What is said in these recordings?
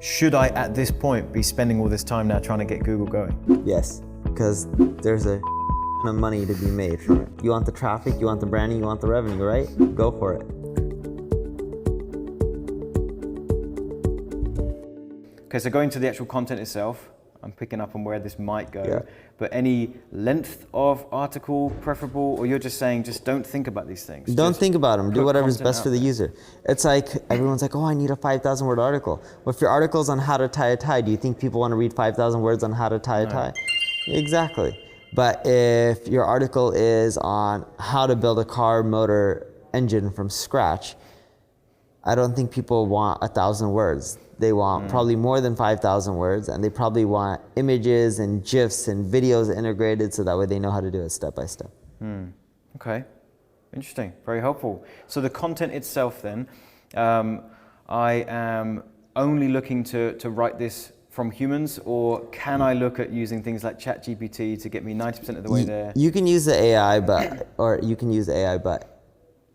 Should I, at this point, be spending all this time now trying to get Google going? Yes, because there's a of money to be made from it. You want the traffic, you want the branding, you want the revenue, right? Go for it. Okay, so going to the actual content itself, I'm picking up on where this might go, Yeah. but any length of article preferable, or you're just saying just don't think about these things? Don't Just think about them. Do put whatever's content best out for the there. user. It's like everyone's like, oh, I need a 5,000 word article. Well, if your article's on how to tie a tie, do you think people want to read 5,000 words on how to tie a tie? Exactly. But if your article is on how to build a car motor engine from scratch, I don't think people want 1,000 words. They want probably more than 5,000 words, and they probably want images and GIFs and videos integrated so that way they know how to do it step by step. Okay, interesting, very helpful. So the content itself then, I am only looking to write this from humans, or can I look at using things like ChatGPT to get me 90% of the way there? You can use the AI, but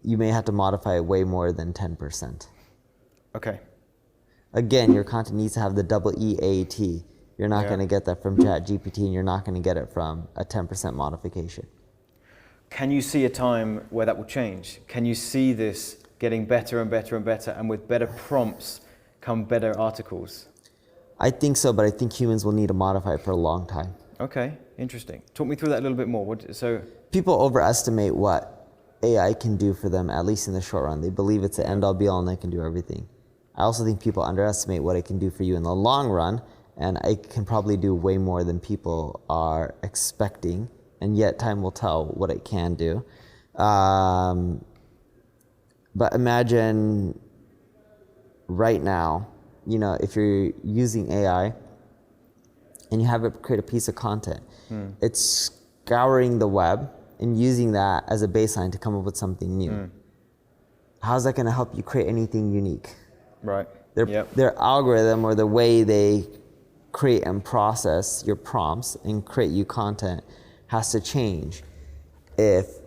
you may have to modify it way more than 10%. Okay. Again, your content needs to have the double EAT. You're not going to get that from ChatGPT, and you're not going to get it from a 10% modification. Can you see a time where that will change? Can you see this getting better and better and better, and with better prompts come better articles? I think so, but I think humans will need to modify it for a long time. Okay, interesting. Talk me through that a little bit more. People overestimate what AI can do for them, at least in the short run. They believe it's the end-all be-all and it can do everything. I also think people underestimate what it can do for you in the long run, and it can probably do way more than people are expecting, and yet time will tell what it can do. But imagine right now, if you're using AI and you have it create a piece of content, it's scouring the web and using that as a baseline to come up with something new. How's that going to help you create anything unique? Right. Their algorithm, or the way they create and process your prompts and create you content, has to change if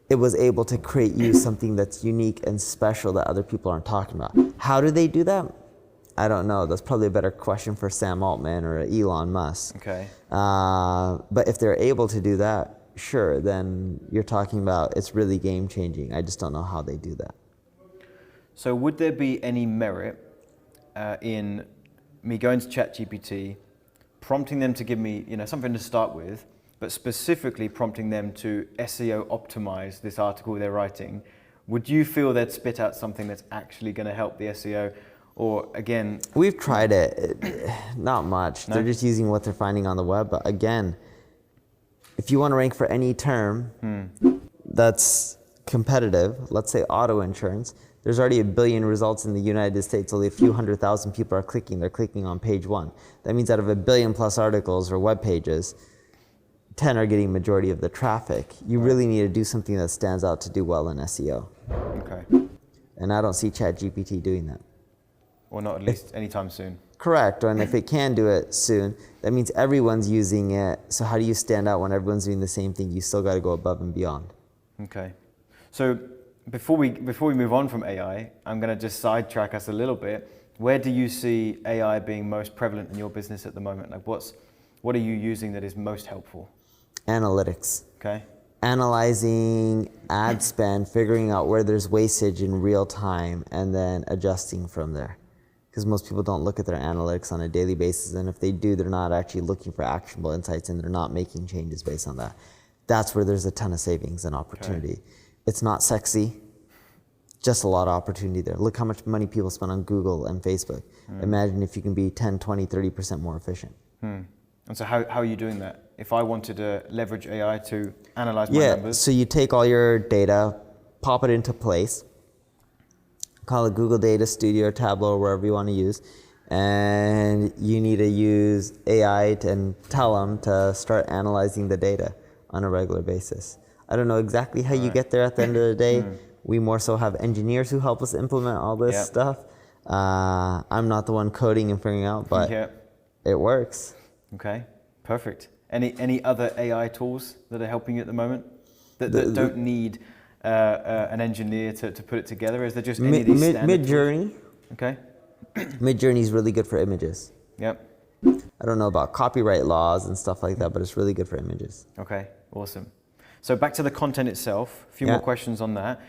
it was able to create you something that's unique and special that other people aren't talking about. How do they do that? I don't know. That's probably a better question for Sam Altman or Elon Musk. Okay. But if they're able to do that, sure, then you're talking about it's really game changing. I just don't know how they do that. So would there be any merit in me going to ChatGPT, prompting them to give me, something to start with, but specifically prompting them to SEO optimize this article they're writing? Would you feel they'd spit out something that's actually going to help the SEO? Or again, we've tried it, not much. No? They're just using what they're finding on the web. But again, if you want to rank for any term that's competitive, let's say auto insurance, there's already 1 billion results in the United States. Only a few 100,000 people are clicking. They're clicking on page 1. That means out of 1 billion plus articles or web pages, 10 are getting majority of the traffic. You really need to do something that stands out to do well in SEO. Okay. And I don't see ChatGPT doing that. Or not at least anytime soon. Correct. And if it can do it soon, that means everyone's using it. So how do you stand out when everyone's doing the same thing? You still got to go above and beyond. Okay. So before we move on from AI, I'm going to just sidetrack us a little bit. Where do you see AI being most prevalent in your business at the moment? Like what are you using that is most helpful? Analytics. Okay. Analyzing ad spend, figuring out where there's wastage in real time, and then adjusting from there. Because most people don't look at their analytics on a daily basis, and if they do, they're not actually looking for actionable insights, and they're not making changes based on that. That's where there's a ton of savings and opportunity. Okay. It's not sexy, just a lot of opportunity there. Look how much money people spend on Google and Facebook. Imagine if you can be 10, 20, 30% more efficient. And so how are you doing that? If I wanted to leverage AI to analyze my numbers? So you take all your data, pop it into place, call it Google Data Studio or Tableau or wherever you want to use, and you need to use AI and tell them to start analyzing the data on a regular basis. I don't know exactly how you get there at the end of the day. We more so have engineers who help us implement all this stuff. I'm not the one coding and figuring out, but it works. Okay, perfect. Any other AI tools that are helping you at the moment that don't need an engineer to put it together? Is there just any of these standard Midjourney. Okay. Midjourney is really good for images. Yep. I don't know about copyright laws and stuff like that, but it's really good for images. Okay, awesome. So back to the content itself, a few Yeah. more questions on that.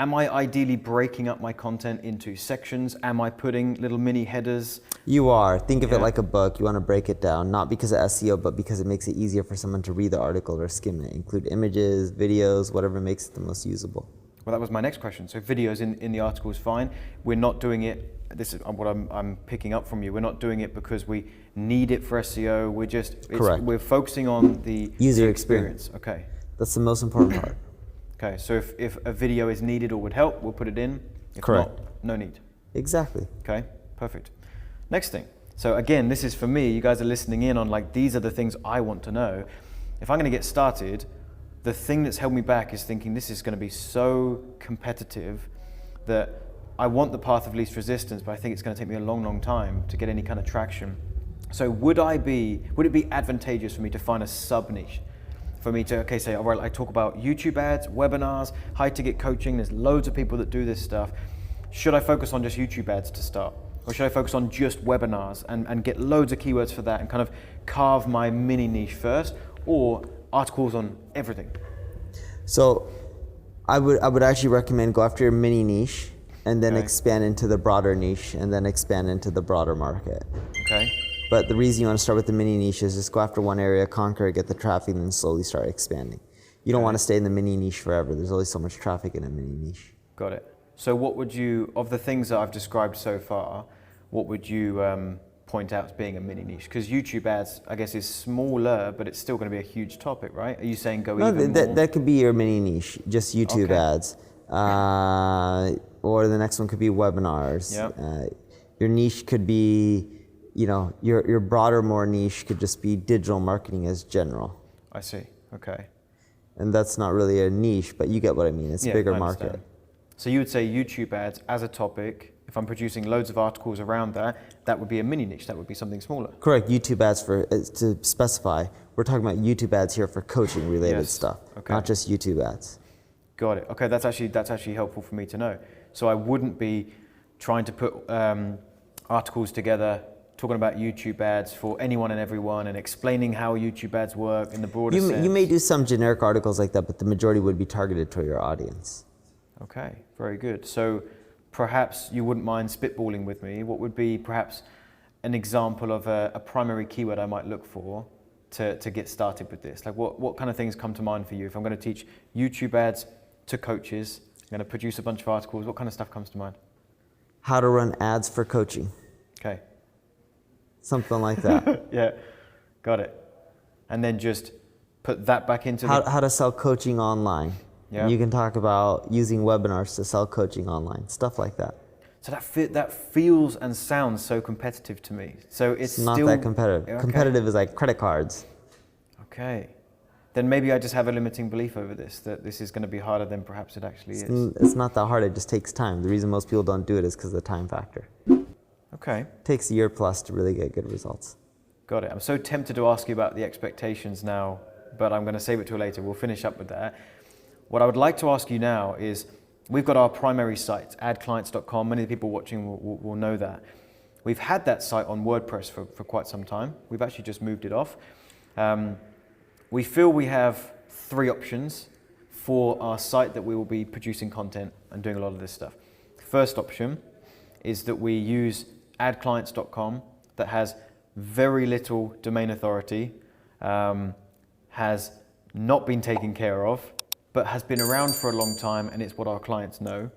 Am I ideally breaking up my content into sections? Am I putting little mini headers? You are. Think of it Yeah. like a book. You want to break it down, not because of SEO, but because it makes it easier for someone to read the article or skim it. Include images, videos, whatever makes it the most usable. Well, that was my next question. So videos in the article is fine. We're not doing it, this is what I'm picking up from you, we're not doing it because we need it for SEO. Correct. We're focusing on the User experience. Okay. That's the most important part. Okay, so if a video is needed or would help, we'll put it in. If Correct. not, no need. Exactly. Okay, perfect. Next thing. So again, this is for me, you guys are listening in on like, these are the things I want to know. If I'm gonna get started, the thing that's held me back is thinking this is gonna be so competitive that I want the path of least resistance, but I think it's gonna take me a long, long time to get any kind of traction. So would it be advantageous for me to find a sub niche? For me to, say, all right, I talk about YouTube ads, webinars, high ticket coaching, there's loads of people that do this stuff. Should I focus on just YouTube ads to start? Or should I focus on just webinars and get loads of keywords for that and kind of carve my mini niche first, or articles on everything? So I would actually recommend go after your mini niche and then Okay. expand into the broader niche and then expand into the broader market. Okay. But the reason you want to start with the mini niche is just go after one area, conquer it, get the traffic, and then slowly start expanding. You don't want to stay in the mini niche forever. There's only so much traffic in a mini niche. Got it. So what would you, of the things that I've described so far, what would you point out as being a mini niche? Because YouTube ads, I guess, is smaller, but it's still going to be a huge topic, right? Are you saying go even more? That could be your mini niche, just YouTube Okay. ads. Or the next one could be webinars. Yep. Your niche could be, your broader, more niche could just be digital marketing as general. I see. Okay. And that's not really a niche, but you get what I mean. It's a bigger I market. understand. So you would say YouTube ads as a topic, if I'm producing loads of articles around that, that would be a mini niche, that would be something smaller. Correct. YouTube ads to specify, we're talking about YouTube ads here for coaching related Yes. stuff, Okay. not just YouTube ads. Got it. Okay, that's actually helpful for me to know. So I wouldn't be trying to put articles together talking about YouTube ads for anyone and everyone and explaining how YouTube ads work in the broader sense. You may do some generic articles like that, but the majority would be targeted to your audience. Okay, very good. So perhaps you wouldn't mind spitballing with me. What would be perhaps an example of a primary keyword I might look for to get started with this? Like what kind of things come to mind for you? If I'm going to teach YouTube ads to coaches, I'm going to produce a bunch of articles, what kind of stuff comes to mind? How to run ads for coaching. Okay. Something like that. Yeah, got it. And then just put that back into How to sell coaching online. Yeah. You can talk about using webinars to sell coaching online, stuff like that. So that feels and sounds so competitive to me. So it's Not still that competitive. Okay. Competitive is like credit cards. Okay. Then maybe I just have a limiting belief over this, that this is going to be harder than perhaps it actually is. It's not that hard, it just takes time. The reason most people don't do it is because of the time factor. Okay, It takes a year plus to really get good results. got it. I'm so tempted to ask you about the expectations now, but I'm going to save it till later. We'll finish up with that. What I would like to ask you now is, we've got our primary site, adclients.com. Many of the people watching will know that. We've had that site on WordPress for quite some time. We've actually just moved it off. We feel we have three options for our site that we will be producing content and doing a lot of this stuff. First option is that we use adclients.com that has very little domain authority, has not been taken care of, but has been around for a long time and it's what our clients know.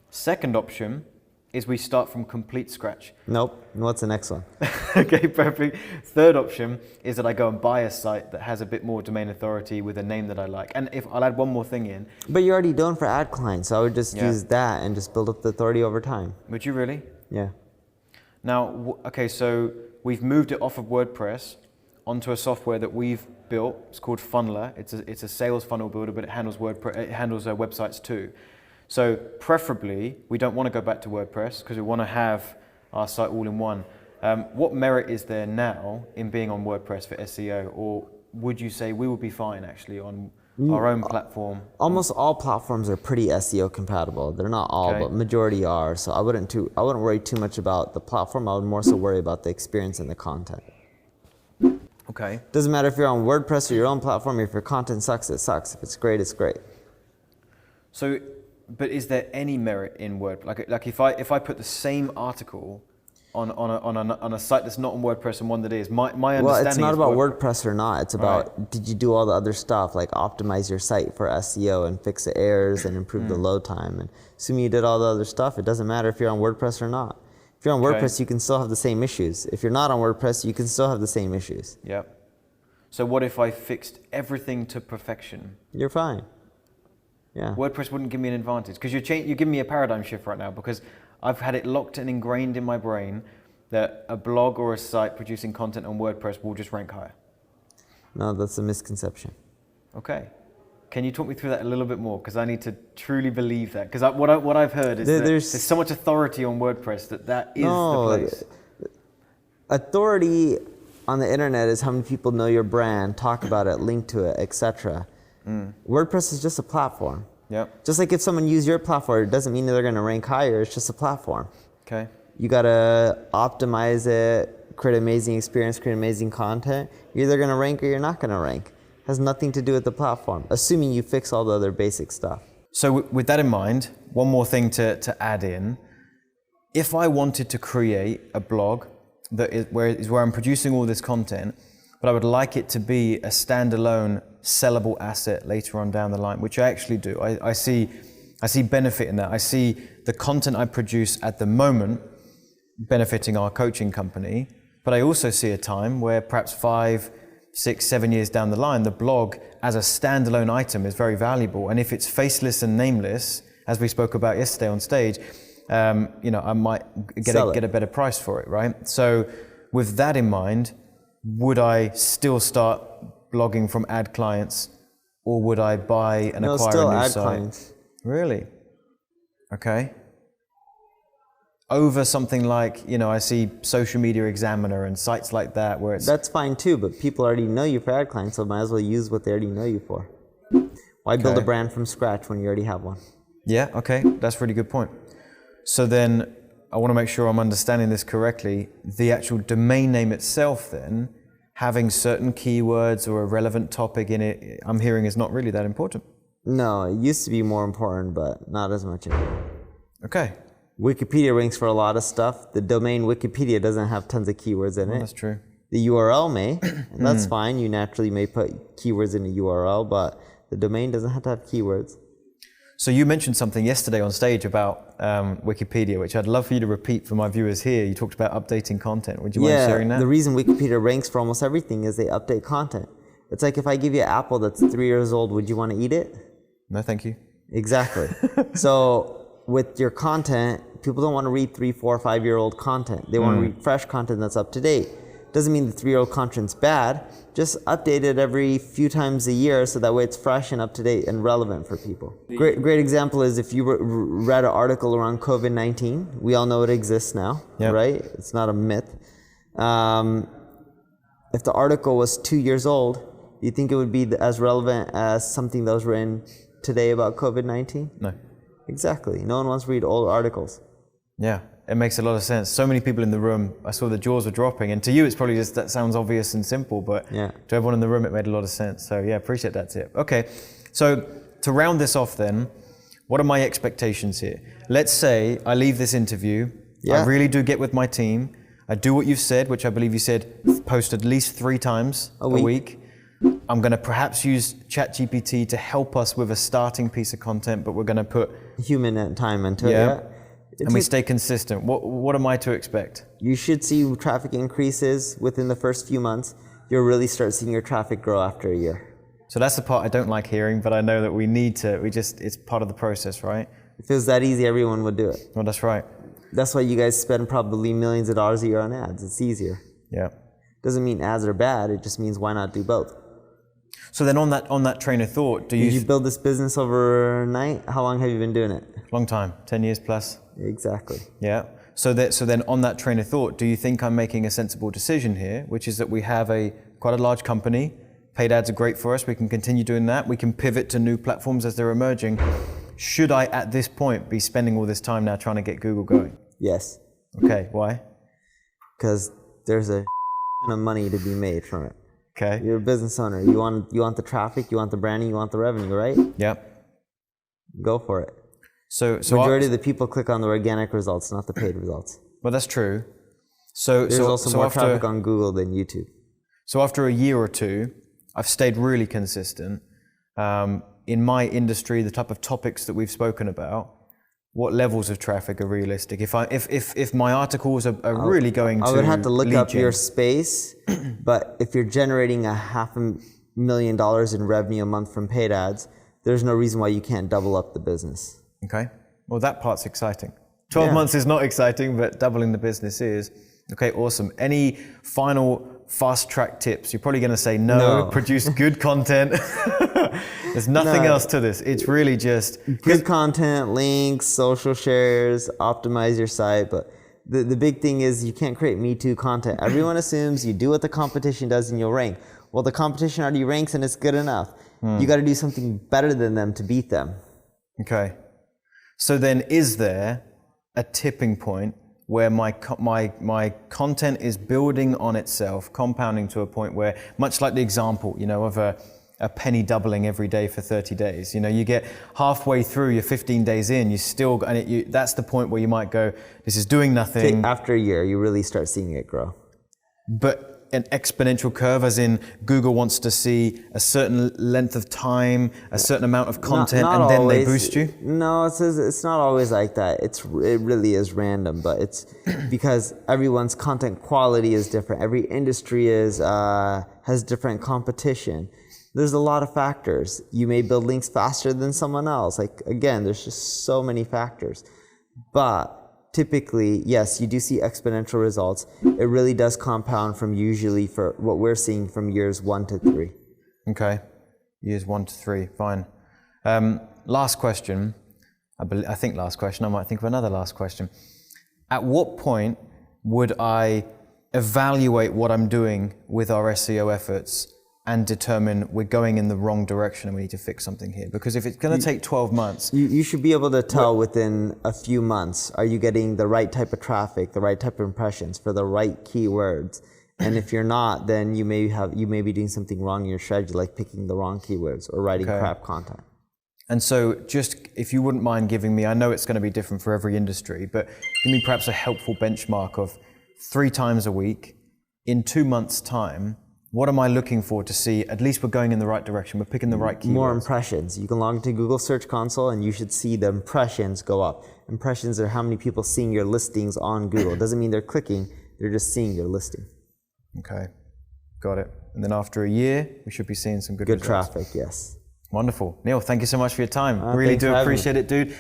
Second option is we start from complete scratch. Nope. And what's the next one? Okay, perfect. Third option is that I go and buy a site that has a bit more domain authority with a name that I like. And if I'll add one more thing in. But you're already done for ad clients, so I would just use that and just build up the authority over time. Would you really? Yeah. Now, okay, so we've moved it off of WordPress onto a software that we've built. It's called Funneler. It's a sales funnel builder, but it handles websites too. So preferably, we don't want to go back to WordPress because we want to have our site all in one. What merit is there now in being on WordPress for SEO, or would you say we would be fine actually on our own platform? Almost all platforms are pretty SEO compatible. They're not all, Okay. but majority are. So I wouldn't worry too much about the platform. I would more so worry about the experience and the content. Okay. Doesn't matter if you're on WordPress or your own platform. If your content sucks, it sucks. If it's great, it's great. So, but is there any merit in WordPress? Like if I put the same article on a site that's not on WordPress and one that is, my understanding Well, it's not is about WordPress or not. It's about Right. did you do all the other stuff like optimize your site for SEO and fix the errors and improve the load time. And assuming you did all the other stuff, it doesn't matter if you're on WordPress or not. If you're on Okay. WordPress, you can still have the same issues. If you're not on WordPress, you can still have the same issues. Yep. So what if I fixed everything to perfection? You're fine. Yeah. WordPress wouldn't give me an advantage because you're giving me a paradigm shift right now because I've had it locked and ingrained in my brain that a blog or a site producing content on WordPress will just rank higher. No, that's a misconception. Okay. Can you talk me through that a little bit more? Because I need to truly believe that. Because what I've heard is that there's so much authority on WordPress that is the place. Authority on the internet is how many people know your brand, talk about it, link to it, etc. WordPress is just a platform. Yep. Just like if someone used your platform, it doesn't mean that they're going to rank higher. It's just a platform. Okay. You got to optimize it, create an amazing experience, create amazing content. You're either going to rank or you're not going to rank. It has nothing to do with the platform, assuming you fix all the other basic stuff. So with that in mind, one more thing to add in. If I wanted to create a blog that is where I'm producing all this content, but I would like it to be a standalone sellable asset later on down the line, which I actually do. I see benefit in that. I see the content I produce at the moment benefiting our coaching company, but I also see a time where perhaps 5, 6, 7 years down the line, the blog as a standalone item is very valuable. And if it's faceless and nameless, as we spoke about yesterday on stage, I might get a better price for it, right? So with that in mind, would I still start blogging from ad clients, or would I buy and acquire still a new ad site? clients. Really? Okay. Over something like, I see Social Media Examiner and sites like that where it's... That's fine too, but people already know you for ad clients, so might as well use what they already know you for. Why build a brand from scratch when you already have one? Yeah, okay, that's a really good point. So then, I want to make sure I'm understanding this correctly. The actual domain name itself then, having certain keywords or a relevant topic in it, I'm hearing is not really that important. No, it used to be more important, but not as much anymore. Okay. Wikipedia ranks for a lot of stuff. The domain Wikipedia doesn't have tons of keywords in it. That's true. The URL may, and that's fine. You naturally may put keywords in a URL, but the domain doesn't have to have keywords. So you mentioned something yesterday on stage about Wikipedia, which I'd love for you to repeat for my viewers here. You talked about updating content. Would you mind sharing that? The reason Wikipedia ranks for almost everything is they update content. It's like if I give you an apple that's 3 years old, would you want to eat it? No, thank you. Exactly. So with your content, people don't want to read 3, 4, 5-year-old content. They want to read fresh content that's up to date. Doesn't mean the 3-year-old content's bad. Just update it every few times a year so that way it's fresh and up to date and relevant for people. Great example is if you read an article around COVID-19. We all know it exists now, right? It's not a myth. If the article was 2 years old, do you think it would be as relevant as something that was written today about COVID-19? No. Exactly. No one wants to read old articles. Yeah, it makes a lot of sense. So many people in the room, I saw the jaws were dropping, and to you it's probably just, that sounds obvious and simple, but to everyone in the room it made a lot of sense. So yeah, appreciate that tip. Okay, so to round this off then, what are my expectations here? Let's say I leave this interview, I really do get with my team, I do what you've said, which I believe you said, post at least 3 times a week. I'm going to perhaps use ChatGPT to help us with a starting piece of content, but we're going to put human time into it. And we stay consistent. What am I to expect? You should see traffic increases within the first few months. You'll really start seeing your traffic grow after a year. So that's the part I don't like hearing, but I know that we need to, it's part of the process, right? If it was that easy, everyone would do it. Well, that's right. That's why you guys spend probably millions of dollars a year on ads. It's easier. Yeah. Doesn't mean ads are bad. It just means why not do both? So then on that train of thought, Did you build this business overnight? How long have you been doing it? Long time, 10 years plus. Exactly. Yeah. So then on that train of thought, do you think I'm making a sensible decision here, which is that we have quite a large company Paid ads are great for us. We can continue doing that. We can pivot to new platforms as they're emerging. Should I, at this point, be spending all this time now trying to get Google going? Yes. Okay, why? Because there's a ton of money to be made from it. Okay. You're a business owner. You want the traffic, you want the branding, you want the revenue, right? Yeah. Go for it. So Majority of the people click on the organic results, not the paid results. Well, that's true. So There's also more traffic on Google than YouTube. So after a year or two, I've stayed really consistent. In my industry, the type of topics that we've spoken about, what levels of traffic are realistic? If my articles are really going to I would have to look up gen. your space, but if you're generating $500,000 in revenue a month from paid ads, there's no reason why you can't double up the business. Okay. Well, that part's exciting. 12 months is not exciting, but doubling the business is. Okay, awesome. Any final fast track tips? You're probably going to say no. Produce good content. There's nothing else to this. It's really just good content, links, social shares, optimize your site. But the big thing is you can't create Me Too content. Everyone assumes you do what the competition does and you'll rank. Well, the competition already ranks and it's good enough. You got to do something better than them to beat them. Okay. So then is there a tipping point where my content is building on itself, compounding to a point where, much like the example, of a penny doubling every day for 30 days, you get halfway through, you're 15 days in, that's the point where you might go, this is doing nothing. After a year, you really start seeing it grow. But an exponential curve, as in Google wants to see a certain length of time, a certain amount of content, not and then always. they boost you? No, it's not always like that. It really is random, but it's because everyone's content quality is different. Every industry has different competition. There's a lot of factors. You may build links faster than someone else. Like, again, there's just so many factors. But typically, yes, you do see exponential results. It really does compound from usually for what we're seeing from years 1 to 3. Okay, years 1 to 3, fine. Last question, I think last question, I might think of another last question. At what point would I evaluate what I'm doing with our SEO efforts and determine we're going in the wrong direction and we need to fix something here? Because if it's going to take 12 months... You should be able to tell within a few months, are you getting the right type of traffic, the right type of impressions for the right keywords? And if you're not, then you may be doing something wrong in your strategy, like picking the wrong keywords or writing crap content. And so just, if you wouldn't mind giving me, I know it's going to be different for every industry, but give me perhaps a helpful benchmark of 3 times a week in 2 months' time. What am I looking for to see, at least we're going in the right direction, we're picking the right keywords? More impressions. You can log into Google Search Console and you should see the impressions go up. Impressions are how many people seeing your listings on Google. It doesn't mean they're clicking, they're just seeing your listing. Okay, got it. And then after a year, we should be seeing some good results. Traffic, yes. Wonderful. Neil, thank you so much for your time. Really do appreciate it, dude.